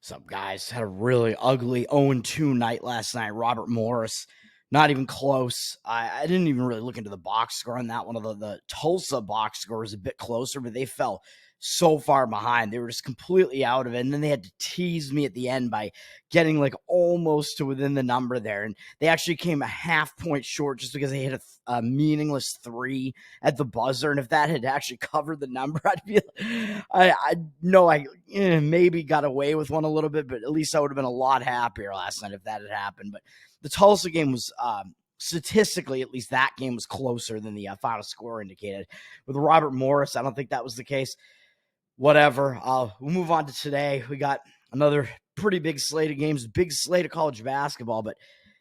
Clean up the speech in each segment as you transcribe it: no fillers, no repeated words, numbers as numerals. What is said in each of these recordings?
What's up, guys? Had a really ugly 0-2 night last night. Robert Morris, not even close. I didn't even really look into the box score on that one. Although the Tulsa box score was a bit closer, but they fell so far behind. They were just completely out of it. And then they had to tease me at the end by getting like almost to within the number there. And they actually came a half point short just because they hit a meaningless three at the buzzer. And if that had actually covered the number, I'd be I know I maybe got away with one a little bit, but at least I would have been a lot happier last night if that had happened. But the Tulsa game was statistically, at least that game was closer than the final score indicated. With Robert Morris, I don't think that was the case. Whatever. We'll move on to today. We got another pretty big slate of games, big slate of college basketball, but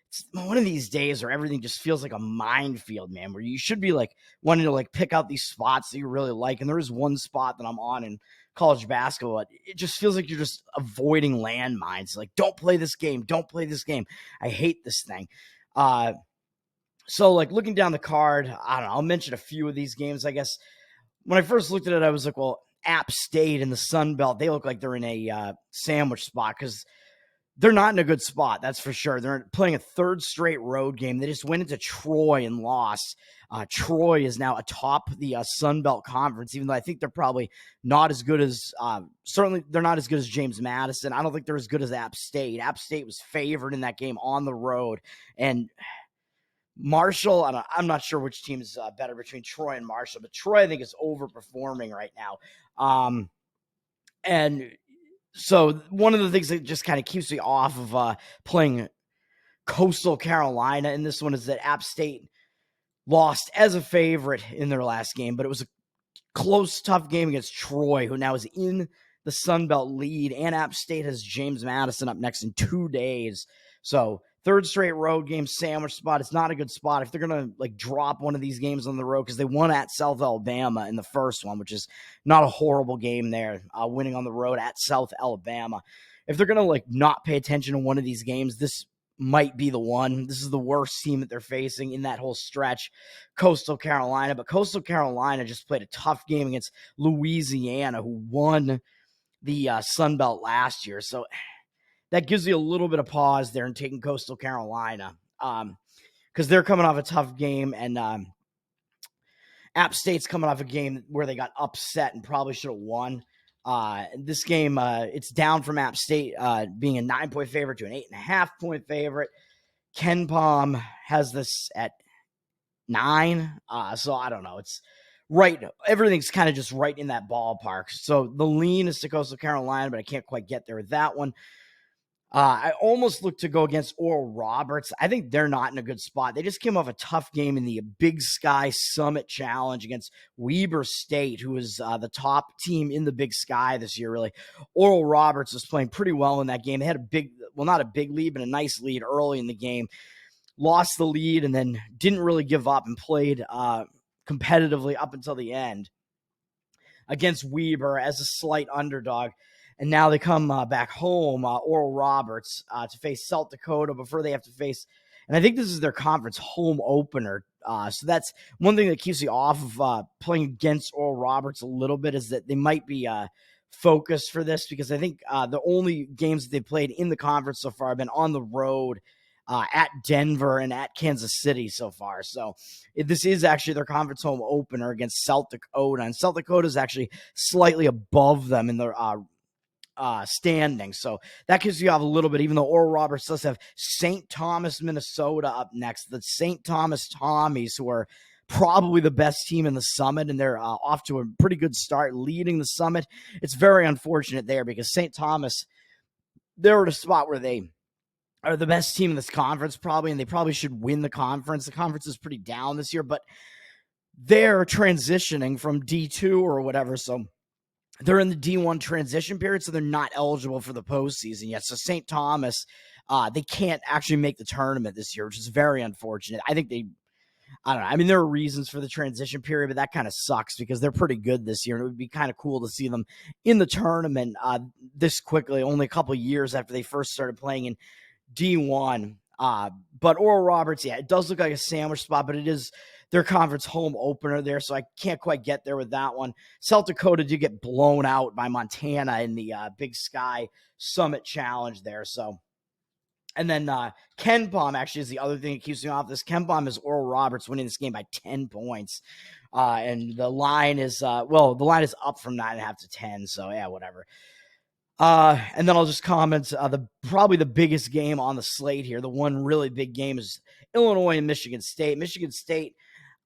it's one of these days where everything just feels like a minefield, man, where you should be like wanting to like pick out these spots that you really like. And there is one spot that I'm on in college basketball. It just feels like you're just avoiding landmines. Like, don't play this game. Don't play this game. I hate this thing. So like looking down the card, I don't know. I'll mention a few of these games. I guess when I first looked at it, I was like, well, App State and the Sun Belt, they look like they're in a sandwich spot because they're not in a good spot, that's for sure. They're playing a third straight road game. They just went into Troy and lost. Troy is now atop the Sun Belt Conference, even though I think they're probably not as good as certainly they're not as good as James Madison. I don't think they're as good as App State. App State was favored in that game on the road. And Marshall, I'm not sure which team is better between Troy and Marshall, but Troy, I think, is overperforming right now. And so one of the things that just kind of keeps me off of playing Coastal Carolina in this one is that App State lost as a favorite in their last game, but it was a close, tough game against Troy, who now is in the Sun Belt lead, and App State has James Madison up next in 2 days. So third straight road game, sandwich spot. It's not a good spot if they're going to like drop one of these games on the road, because they won at South Alabama in the first one, which is not a horrible game there, winning on the road at South Alabama. If they're going to like not pay attention to one of these games, this might be the one. This is the worst team that they're facing in that whole stretch, Coastal Carolina. But Coastal Carolina just played a tough game against Louisiana, who won the Sun Belt last year. So that gives you a little bit of pause there in taking Coastal Carolina, because they're coming off a tough game, and App State's coming off a game where they got upset and probably should have won. This game, it's down from App State being a 9-point favorite to an 8.5-point favorite. Ken Palm has this at 9. So I don't know. It's right. Everything's kind of just right in that ballpark. So the lean is to Coastal Carolina, but I can't quite get there with that one. I almost look to go against Oral Roberts. I think they're not in a good spot. They just came off a tough game in the Big Sky Summit Challenge against Weber State, who is the top team in the Big Sky this year, really. Oral Roberts was playing pretty well in that game. They had not a big lead, but a nice lead early in the game. Lost the lead and then didn't really give up and played competitively up until the end against Weber as a slight underdog. And now they come back home, Oral Roberts, to face South Dakota before they have to face, and I think this is their conference home opener. So that's one thing that keeps you off of playing against Oral Roberts a little bit, is that they might be focused for this, because I think the only games that they played in the conference so far have been on the road at Denver and at Kansas City so far. So this is actually their conference home opener against South Dakota, and South Dakota is actually slightly above them in their standing. So that gives you off a little bit, even though Oral Roberts does have St. Thomas, Minnesota up next. The St. Thomas Tommies, who are probably the best team in the Summit, and they're off to a pretty good start leading the Summit. It's very unfortunate there, because St. Thomas, they're at a spot where they are the best team in this conference probably, and they probably should win the conference. The conference is pretty down this year, but they're transitioning from D2 or whatever, so they're in the D1 transition period, so they're not eligible for the postseason yet. So St. Thomas, they can't actually make the tournament this year, which is very unfortunate. I don't know. I mean, there are reasons for the transition period, but that kind of sucks because they're pretty good this year. And it would be kind of cool to see them in the tournament this quickly, only a couple of years after they first started playing in D1. But Oral Roberts, yeah, it does look like a sandwich spot, but it is their conference home opener there, so I can't quite get there with that one. South Dakota did get blown out by Montana in the Big Sky Summit Challenge there. So, and then Ken Palm actually is the other thing that keeps me off this. Ken Palm is Oral Roberts winning this game by 10 points. And the line is, the line is up from 9.5 to 10. So, yeah, whatever. And then I'll just comment, probably the biggest game on the slate here, the one really big game is Illinois and Michigan State. Michigan State,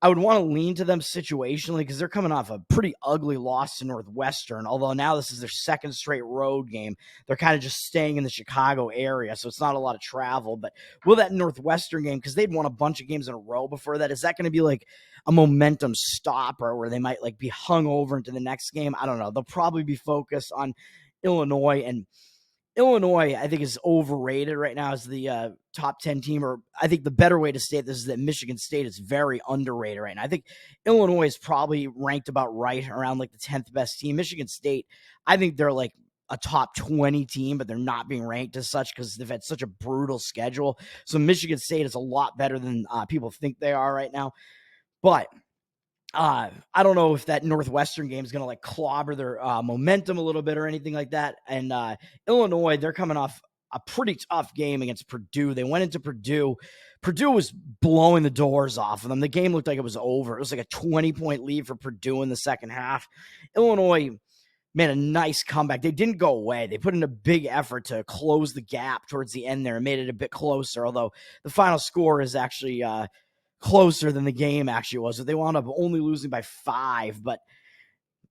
I would want to lean to them situationally because they're coming off a pretty ugly loss to Northwestern, although now this is their second straight road game. They're kind of just staying in the Chicago area, so it's not a lot of travel. But will that Northwestern game, because they'd won a bunch of games in a row before that, is that going to be like a momentum stopper where they might like be hung over into the next game? I don't know. They'll probably be focused on Illinois, and Illinois, I think, is overrated right now as the top 10 team, or I think the better way to state this is that Michigan State is very underrated right now. I think Illinois is probably ranked about right around like the 10th best team. Michigan State, I think they're like a top 20 team, but they're not being ranked as such because they've had such a brutal schedule. So Michigan State is a lot better than people think they are right now. But I don't know if that Northwestern game is going to like clobber their momentum a little bit or anything like that. And Illinois, they're coming off a pretty tough game against Purdue. They went into Purdue. Purdue was blowing the doors off of them. The game looked like it was over. It was like a 20-point lead for Purdue in the second half. Illinois made a nice comeback. They didn't go away. They put in a big effort to close the gap towards the end there and made it a bit closer, although the final score is actually closer than the game actually was. So they wound up only losing by 5, but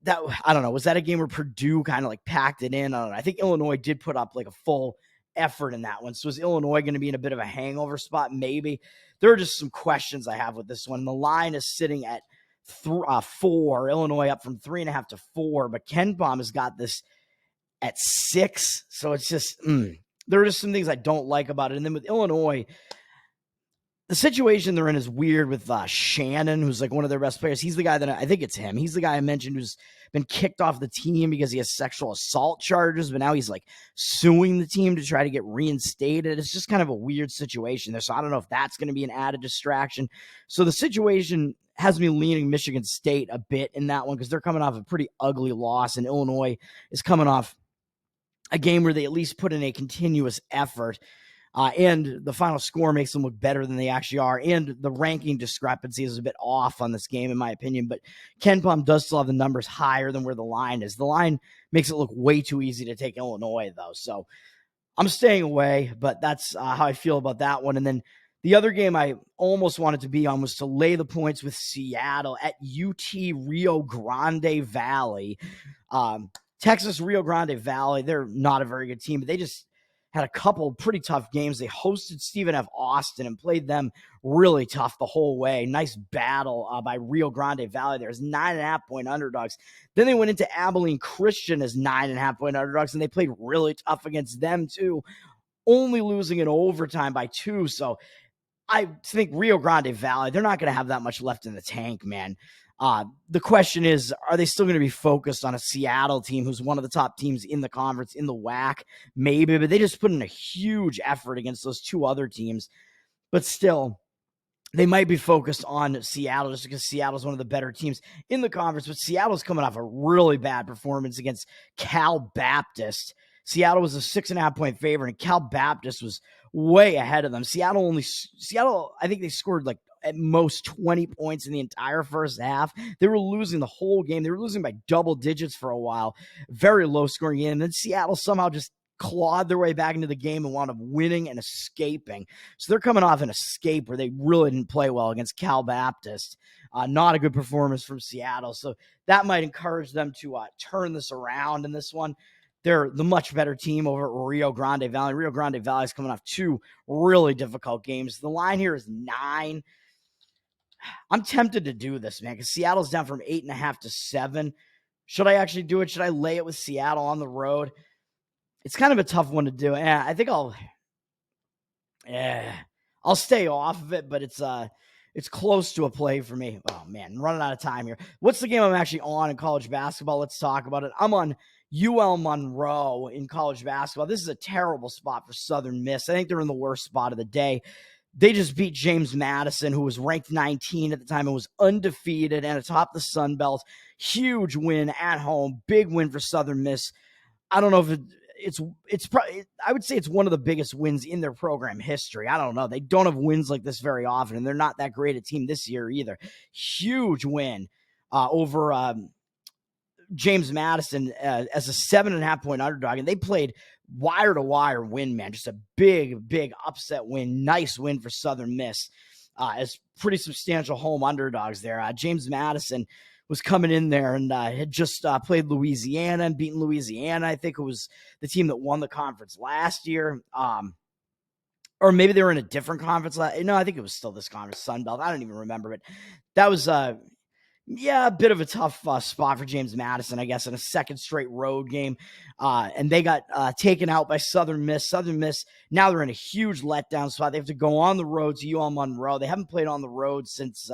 that, I don't know, was that a game where Purdue kind of like packed it in? I don't know. I think Illinois did put up like a full effort in that one. So is Illinois going to be in a bit of a hangover spot? Maybe. There are just some questions I have with this one. The line is sitting at 4. Illinois up from 3.5 to 4, but Ken Palm has got this at 6. So it's just, there are just some things I don't like about it. And then with Illinois, the situation they're in is weird with Shannon, who's like one of their best players. He's the guy that I think it's him. He's the guy I mentioned who's been kicked off the team because he has sexual assault charges, but now he's like suing the team to try to get reinstated. It's just kind of a weird situation there. So I don't know if that's going to be an added distraction. So the situation has me leaning Michigan State a bit in that one because they're coming off a pretty ugly loss, and Illinois is coming off a game where they at least put in a continuous effort. And the final score makes them look better than they actually are. And the ranking discrepancy is a bit off on this game, in my opinion. But Ken Palm does still have the numbers higher than where the line is. The line makes it look way too easy to take Illinois, though. So I'm staying away, but that's how I feel about that one. And then the other game I almost wanted to be on was to lay the points with Seattle at UT Rio Grande Valley. Texas Rio Grande Valley, they're not a very good team, but they just had a couple pretty tough games. They hosted Stephen F. Austin and played them really tough the whole way. Nice battle by Rio Grande Valley. There's 9.5-point underdogs. Then they went into Abilene Christian as 9.5-point underdogs, and they played really tough against them too, only losing in overtime by 2. So I think Rio Grande Valley, they're not going to have that much left in the tank, man. The question is, are they still going to be focused on a Seattle team who's one of the top teams in the conference, in the WAC? Maybe, but they just put in a huge effort against those 2 other teams. But still, they might be focused on Seattle just because Seattle's one of the better teams in the conference. But Seattle's coming off a really bad performance against Cal Baptist. Seattle was a 6.5-point favorite, and Cal Baptist was way ahead of them. Seattle, I think they scored like at most 20 points in the entire first half. They were losing the whole game. They were losing by double digits for a while. Very low scoring game. And then Seattle somehow just clawed their way back into the game and wound up winning and escaping. So they're coming off an escape where they really didn't play well against Cal Baptist. Not a good performance from Seattle. So that might encourage them to turn this around in this one. They're the much better team over at Rio Grande Valley. Rio Grande Valley is coming off 2 really difficult games. The line here is 9. I'm tempted to do this, man, because Seattle's down from 8.5 to 7. Should I actually do it? Should I lay it with Seattle on the road? It's kind of a tough one to do. I think I'll stay off of it, but it's close to a play for me. Oh, man, I'm running out of time here. What's the game I'm actually on in college basketball? Let's talk about it. I'm on UL-Monroe in college basketball. This is a terrible spot for Southern Miss. I think they're in the worst spot of the day. They just beat James Madison, who was ranked 19 at the time and was undefeated and atop the Sun Belt. Huge win at home, big win for Southern Miss. I don't know if it's probably, I would say it's one of the biggest wins in their program history. I don't know. They don't have wins like this very often, and they're not that great a team this year either. Huge win over James Madison as a 7.5 point underdog, and they played wire to wire win, man. Just a big upset win. Nice win for Southern Miss as pretty substantial home underdogs there. James Madison was coming in there and had just played Louisiana and beaten Louisiana. I think it was the team that won the conference last year. Or maybe they were in a different conference. No, I think it was still this conference, Sun Belt. I don't even remember, but that was a bit of a tough spot for James Madison, I guess, in a second straight road game. And they got taken out by Southern Miss. Southern Miss, now they're in a huge letdown spot. They have to go on the road to UL-Monroe. They haven't played on the road since,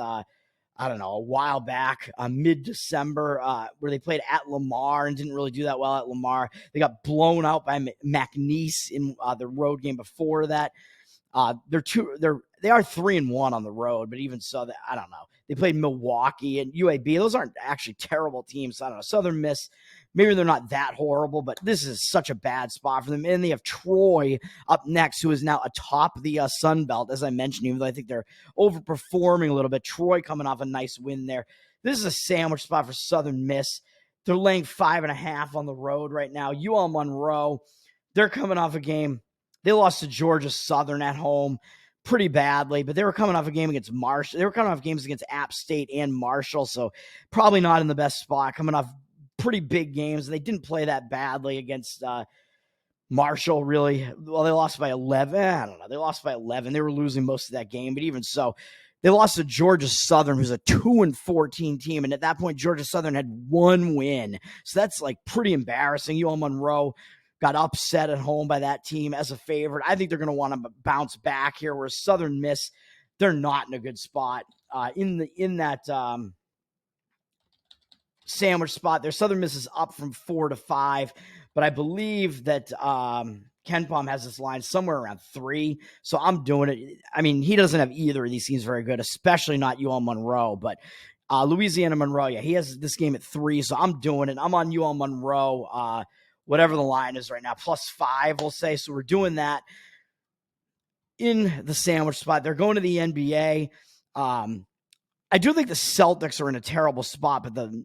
I don't know, a while back, mid-December, where they played at Lamar and didn't really do that well at Lamar. They got blown out by McNeese in the road game before that. They are 3-1 on the road, but even so, I don't know. They played Milwaukee and UAB. Those aren't actually terrible teams. I don't know. Southern Miss, maybe they're not that horrible, but this is such a bad spot for them. And they have Troy up next, who is now atop the Sun Belt, as I mentioned, even though I think they're overperforming a little bit. Troy coming off a nice win there. This is a sandwich spot for Southern Miss. They're laying 5.5 on the road right now. UL-Monroe, they're coming off a game. They lost to Georgia Southern at home pretty badly, but they were coming off a game against Marshall. They were coming off games against App State and Marshall, so probably not in the best spot, coming off pretty big games. They didn't play that badly against Marshall, really. Well, they lost by 11. I don't know. They lost by 11. They were losing most of that game, but even so, they lost to Georgia Southern, who's a 2-14 team, and at that point, Georgia Southern had one win, so that's like pretty embarrassing. UL-Monroe got upset at home by that team as a favorite. I think they're going to want to bounce back here, whereas Southern Miss, they're not in a good spot in that sandwich spot there. Southern Miss is up from 4-5, but I believe that KenPom has this line somewhere around 3, so I'm doing it. I mean, he doesn't have either of these teams very good, especially not UL-Monroe, but Louisiana Monroe, yeah, he has this game at 3, so I'm doing it. I'm on UL-Monroe, whatever the line is right now, +5, we'll say. So we're doing that in the sandwich spot. They're going to the NBA. I do think the Celtics are in a terrible spot, but the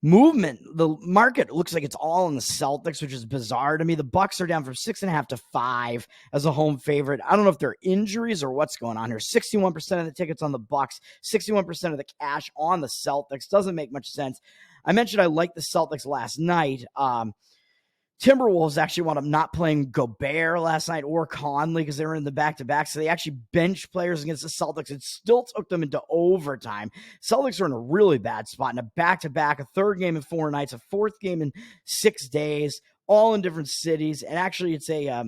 market looks like it's all in the Celtics, which is bizarre to me. The Bucks are down from 6.5 to 5 as a home favorite. I don't know if they're injuries or what's going on here. 61% of the tickets on the Bucks, 61% of the cash on the Celtics. Doesn't make much sense. I mentioned I liked the Celtics last night. Timberwolves actually wound up not playing Gobert last night or Conley because they were in the back-to-back. So they actually benched players against the Celtics. It still took them into overtime. Celtics are in a really bad spot in a back-to-back, a third game in 4 nights, a fourth game in 6 days, all in different cities. And actually it's a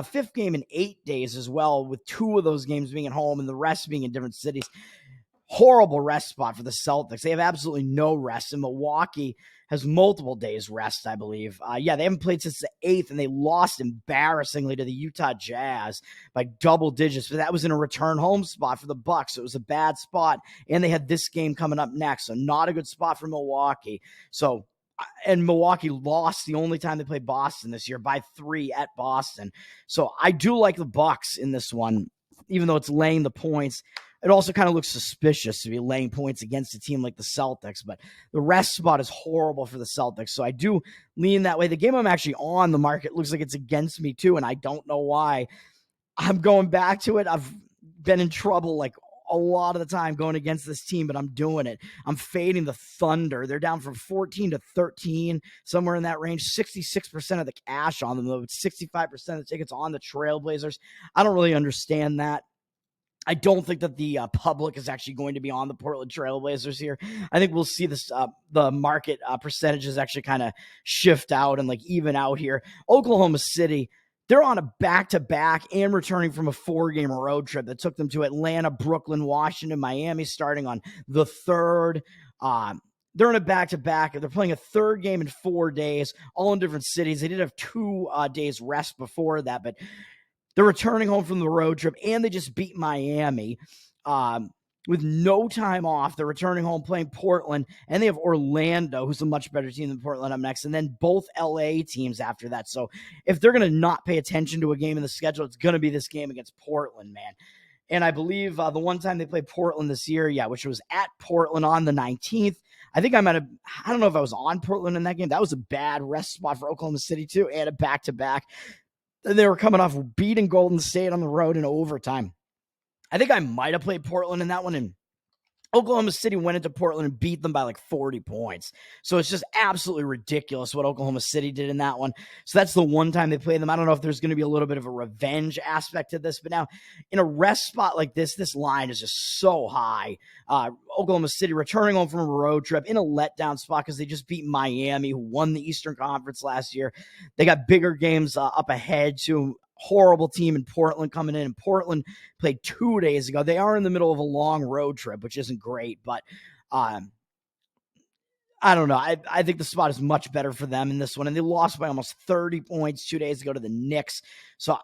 fifth game in 8 days as well, with 2 of those games being at home and the rest being in different cities. Horrible rest spot for the Celtics. They have absolutely no rest. And Milwaukee has multiple days rest, I believe. They haven't played since the 8th, and they lost embarrassingly to the Utah Jazz by double digits. But that was in a return home spot for the Bucks. So it was a bad spot, and they had this game coming up next. So not a good spot for Milwaukee. So, and Milwaukee lost the only time they played Boston this year by 3 at Boston. So I do like the Bucks in this one, even though it's laying the points. It also kind of looks suspicious to be laying points against a team like the Celtics, but the rest spot is horrible for the Celtics. So I do lean that way. The game I'm actually on, the market looks like it's against me too, and I don't know why. I'm going back to it. I've been in trouble like a lot of the time going against this team, but I'm doing it. I'm fading the Thunder. They're down from 14 to 13, somewhere in that range. 66% of the cash on them, though. It's 65% of the tickets on the Trailblazers. I don't really understand that. I don't think that the public is actually going to be on the Portland Trailblazers here. I think we'll see this the market percentages actually kind of shift out and like even out here. Oklahoma City, they're on a back-to-back and returning from a 4-game road trip that took them to Atlanta, Brooklyn, Washington, Miami, starting on the 3rd. They're in a back-to-back. They're playing a 3rd game in 4 days, all in different cities. They did have 2 days rest before that, but They're returning home from the road trip, and they just beat Miami with no time off. They're returning home, playing Portland, and they have Orlando, who's a much better team than Portland, up next, and then both LA teams after that. So if they're going to not pay attention to a game in the schedule, it's going to be this game against Portland, man. And I believe the one time they played Portland this year, which was at Portland on the 19th. I think I don't know if I was on Portland in that game. That was a bad rest spot for Oklahoma City, too, and a back-to-back. They were coming off beating Golden State on the road in overtime. I think I might have played Portland in that one, and Oklahoma City went into Portland and beat them by like 40 points. So it's just absolutely ridiculous what Oklahoma City did in that one. So that's the one time they played them. I don't know if there's going to be a little bit of a revenge aspect to this, but now in a rest spot like this line is just so high. Oklahoma City returning home from a road trip in a letdown spot because they just beat Miami, who won the Eastern Conference last year. They got bigger games up ahead to horrible team in Portland coming in. And Portland played 2 days ago. They are in the middle of a long road trip, which isn't great, but I don't know. I think the spot is much better for them in this one. And they lost by almost 30 points 2 days ago to the Knicks. So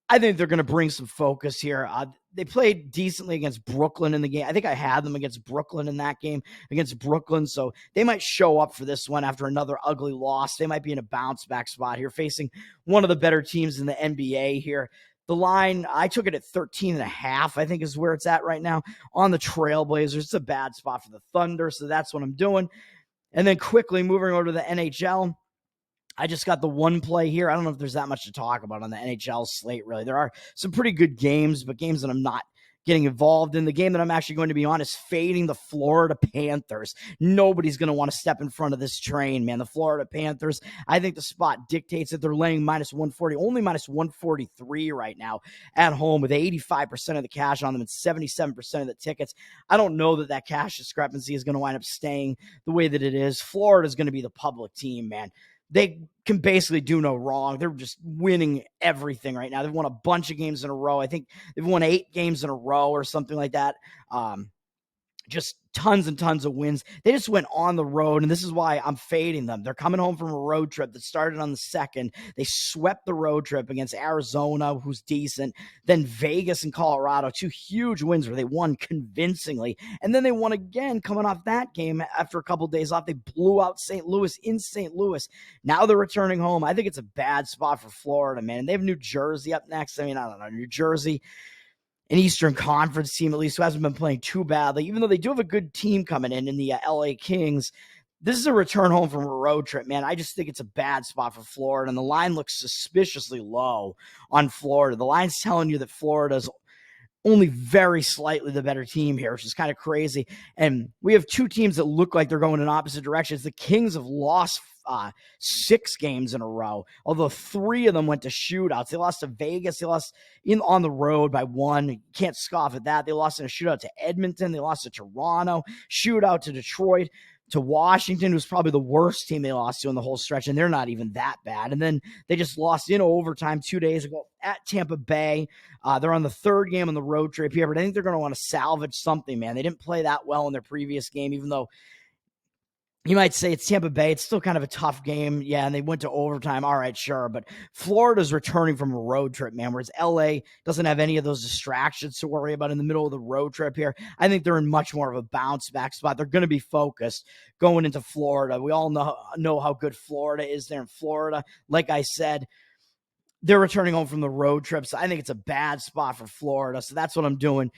I think they're going to bring some focus here. They played decently against Brooklyn in the game. I think I had them against Brooklyn in that game against Brooklyn. So they might show up for this one after another ugly loss. They might be in a bounce back spot here, facing one of the better teams in the NBA here. The line, I took it at 13.5, I think is where it's at right now on the Trailblazers. It's a bad spot for the Thunder. So that's what I'm doing. And then quickly moving over to the NHL. I just got the one play here. I don't know if there's that much to talk about on the NHL slate, really. There are some pretty good games, but games that I'm not getting involved in. The game that I'm actually going to be on is fading the Florida Panthers. Nobody's going to want to step in front of this train, man. The Florida Panthers, I think the spot dictates that they're laying minus 140, only minus 143 right now at home with 85% of the cash on them and 77% of the tickets. I don't know that cash discrepancy is going to wind up staying the way that it is. Florida is going to be the public team, man. They can basically do no wrong. They're just winning everything right now. They've won a bunch of games in a row. I think they've won 8 games in a row or something like that. Just tons and tons of wins. They just went on the road, and this is why I'm fading them. They're coming home from a road trip that started on the 2nd. They swept the road trip against Arizona, who's decent, then Vegas and Colorado, 2 huge wins where they won convincingly, and then they won again coming off that game after a couple of days off. They blew out St. Louis in St. Louis. Now they're returning home. I think it's a bad spot for Florida, man. And they have New Jersey up next. I don't know, New Jersey, an Eastern Conference team, at least, who hasn't been playing too badly, even though they do have a good team coming in the LA Kings. This is a return home from a road trip, man. I just think it's a bad spot for Florida, and the line looks suspiciously low on Florida. The line's telling you that Florida's only very slightly the better team here, which is kind of crazy. And we have 2 teams that look like they're going in opposite directions. The Kings have lost 6 games in a row, although 3 of them went to shootouts. They lost to Vegas. They lost on the road by 1. You can't scoff at that. They lost in a shootout to Edmonton. They lost to Toronto, shootout to Detroit, to Washington, who's probably the worst team they lost to in the whole stretch, and they're not even that bad. And then they just lost in overtime 2 days ago at Tampa Bay. They're on the 3rd game on the road trip here, but I think they're going to want to salvage something, man. They didn't play that well in their previous game, even though you might say it's Tampa Bay. It's still kind of a tough game. Yeah, and they went to overtime. All right, sure. But Florida's returning from a road trip, man, whereas LA doesn't have any of those distractions to worry about in the middle of the road trip here. I think they're in much more of a bounce-back spot. They're going to be focused going into Florida. We all know how good Florida is there in Florida. Like I said, they're returning home from the road trip, so I think it's a bad spot for Florida. So that's what I'm doing.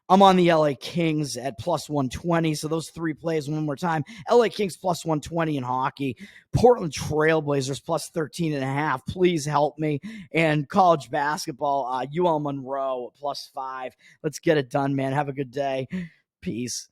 I'm on the LA Kings at plus 120. So those 3 plays one more time. LA Kings plus 120 in hockey. Portland Trailblazers plus 13.5. Please help me. And college basketball, UL-Monroe plus 5. Let's get it done, man. Have a good day. Peace.